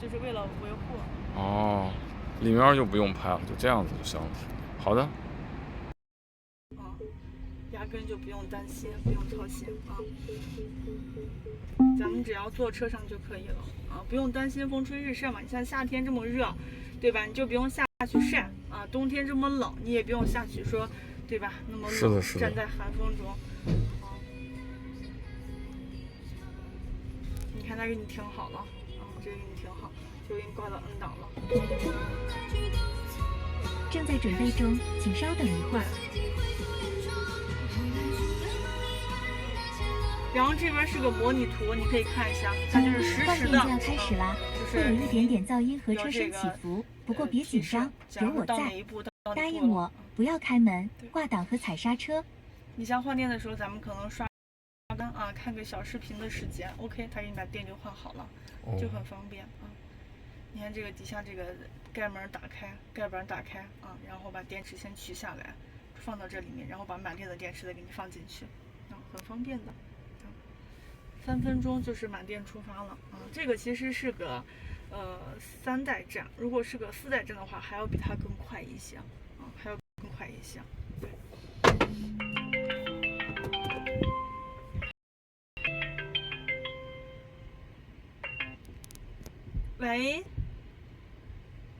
就是为了维护。哦，里面就不用拍了，就这样子就行了。好的。压根就不用担心，不用操心啊。咱们只要坐车上就可以了啊，不用担心风吹日晒嘛。你像夏天这么热，对吧？你就不用下去晒啊。冬天这么冷，你也不用下去说，对吧？那么冷，是的，是的。站在寒风中，你看他给你停好了啊，这个给你停好，就给你挂到 N 档了。正在准备中，请稍等一会儿。然后这边是个模拟图，你可以看一下，它就是实时的。换电就要开始啦，会有一点点噪音和车身起伏，不过别紧张，有我在。答应我，不要开门、挂档和踩刹车。你像换电的时候，咱们可能刷单啊，看个小视频的时间 ，OK， 它给你把电就换好了，就很方便啊。你看这个底下这个盖门打开，盖板打开啊，然后把电池先取下来，放到这里面，然后把满电的电池再给你放进去，啊，很方便的。3分钟就是满电出发了啊！这个其实是个3代站，如果是个4代站的话，还要比它更快一些啊，还要更快一些。对。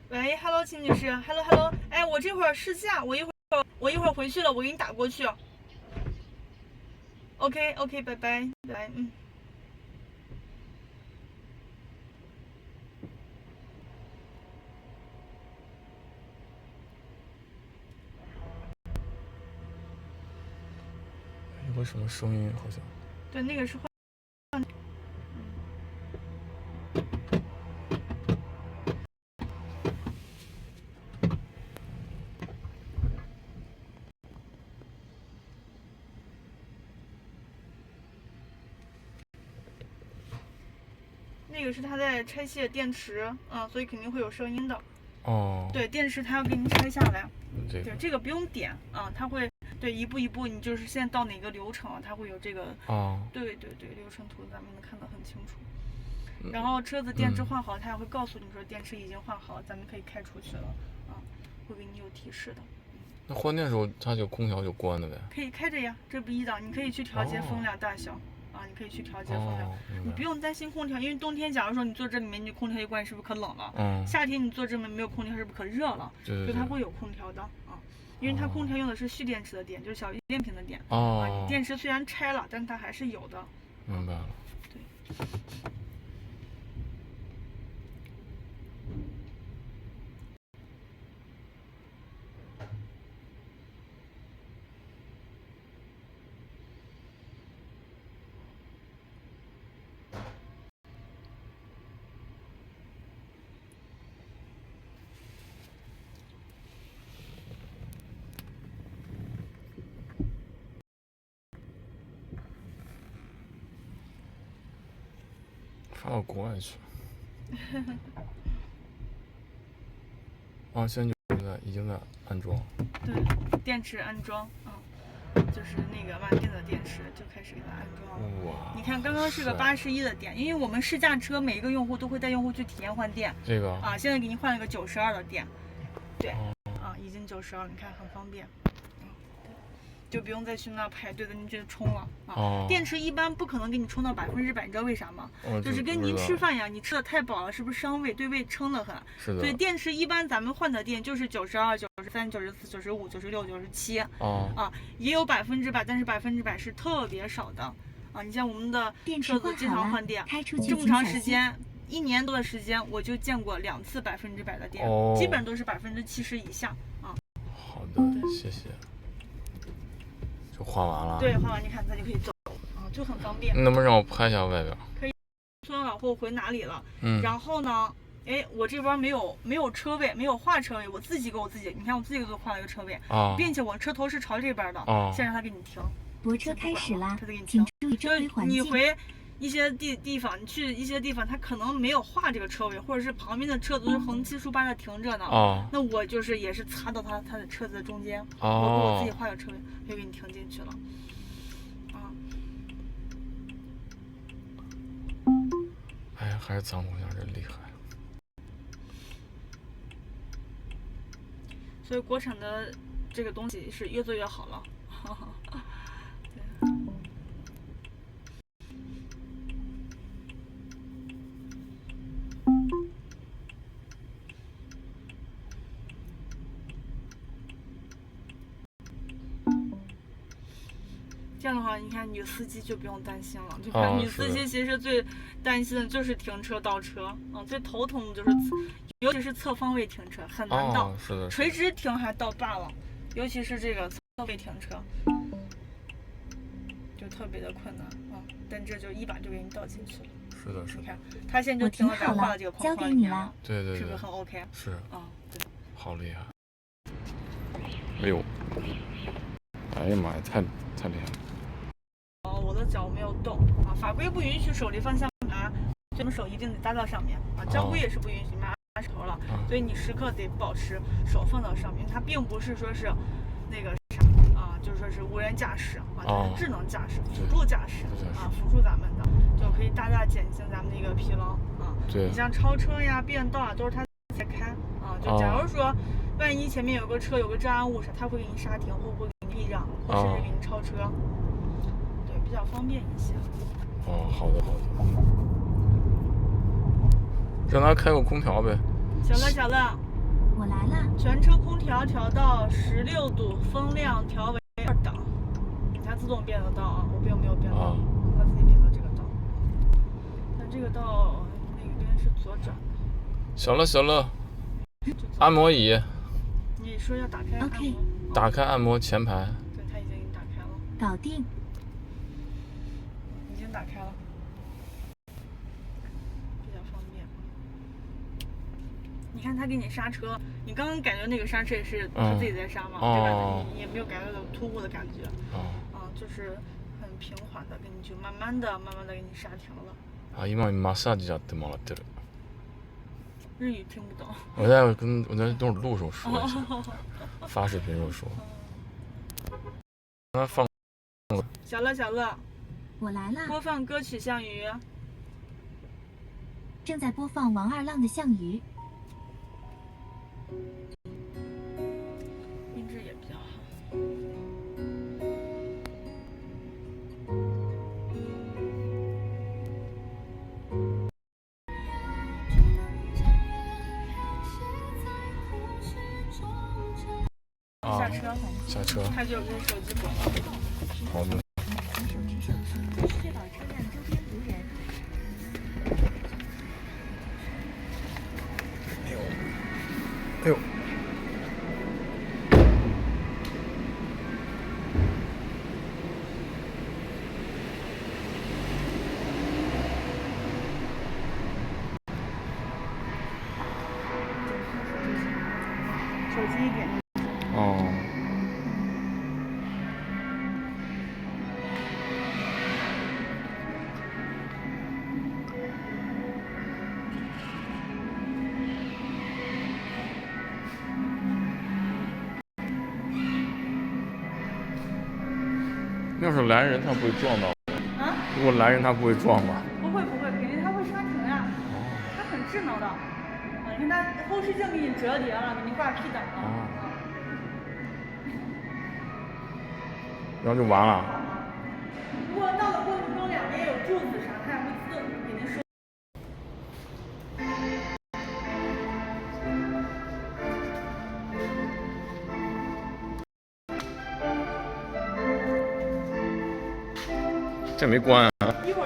喂 ，Hello， 秦女士 ，Hello， 哎，我这会儿试驾，我一会儿回去了，我给你打过去。OK， 拜拜，有个什么声音好像？对，那个是换。那个是他在拆卸电池，所以肯定会有声音的。哦。对，电池他要给你拆下来。对，这个不用点啊，他会对一步一步，你就是现在到哪个流程，他会有这个。哦。对，流程图咱们能看得很清楚。然后车子电池换好，他也会告诉你说电池已经换好了，咱们可以开出去了啊，会给你有提示的。那换电的时候，它就空调就关了呗？可以开着呀，这不1档，你可以去调节风量大小。你可以去调节风量，你不用担心空调，因为冬天假如说你坐这里面，你空调一关是不是可冷了？夏天你坐这里面没有空调是不是可热了？对，所以它会有空调的啊，因为它空调用的是蓄电池的电，就是小电瓶的电。你电池虽然拆了，但它还是有的。明白了。对。发到国外去了。现在已经在安装。对，电池安装，就是那个满电的电池就开始给它安装了。哇！你看刚刚是个81的电，因为我们试驾车每一个用户都会带用户去体验换电。这个现在给您换了个92的电，对，已经92了，你看很方便。就不用再去那排队的，你就充了电池一般不可能给你充到100%，你知道为啥吗？就是跟您吃饭一样，你吃的太饱了，是不是伤胃？对胃撑得很。是的。所以电池一般咱们换的电就是92、93、94、95、96、97也有100%，但是100%是特别少的你像我们的车子经常换电，这么长时间，1年多的时间，我就见过2次100%的电，基本都是70%以下好的，谢谢。换完了，对，换完你看它就可以走就很方便。能不能让我拍一下外边？可以。村往后回哪里了？然后呢，我这边没有车位，没有划车位，我自己给我自己，你看我自己给我划了一个车位并且我车头是朝这边的先让他给你停。泊车开始啦，请注意周围环境。你回一些地方，你去一些地方，它可能没有划这个车位，或者是旁边的车子都是横七竖八的停着呢那我就是也是擦到它的车子的中间我给我自己画个车位，就给你停进去了哎呀，还是咱们家人厉害。所以国产的这个东西是越做越好了。对。这样的话，你看女司机就不用担心了，对吧？女司机其实最担心的就是停车倒车，最头疼的就是尤其是侧方位停车很难倒，是的，垂直停还倒罢了，尤其是这个侧方位停车，就特别的困难啊。但这就一把就给你倒进去了。是的，是的。你看，他现在就停了，咱画了这个框框里面了。对对对，是不是很 OK？是。对。好厉害！哎呦，哎呀妈呀，太厉害了！我的脚没有动啊，法规不允许手离方向盘，我们手一定得搭到上面啊。交规也是不允许拿手了，所以你时刻得保持手放到上面。它并不是说是那个啥啊，就是说是无人驾驶啊，它是智能驾驶、辅助驾驶啊，辅助咱们的，就可以大大减轻咱们的一个疲劳啊。对。你像超车呀、变道啊，都是它在开啊。就假如说万一前面有个车有个障碍物啥，它会给你刹停，会不会给你避让，或甚至给你超车。比较方便一些。好的。让他开个空调呗。小乐，我来了。全车空调调到16度，风量调为2档。它自动变的道啊，我并没有变道，它自己变的这个道。但这个道那边是左转。小乐，按摩椅。你说要打开按摩。OK。打开按摩前排。对，它已经给你打开了。搞定。打开了，比较方便。你看他给你刹车，你刚刚感觉那个刹车也是他自己在刹嘛，对吧？你也没有感觉到突兀的感觉，就是很平缓的给你就慢慢的给你刹停了。今マッサージやってもらってる。日语听不懂。我在等会儿录时候说一下，发视频时候说。那放。小乐。我来了。播放歌曲《项羽》。正在播放王二浪的《项羽》。音质也比较好。下车。他就跟手机广告。好的。确保车辆周边无人。哎呦！手机一点。要是来人，他不会撞到。如果来人，他不会撞吗？不会，肯定他会刹停呀。他很智能的。你看他后视镜给你折叠了，给你挂 P 档了。然后就完了。如果到了过程中两边有柱子啥，它也会自动给您收。这没关啊。一会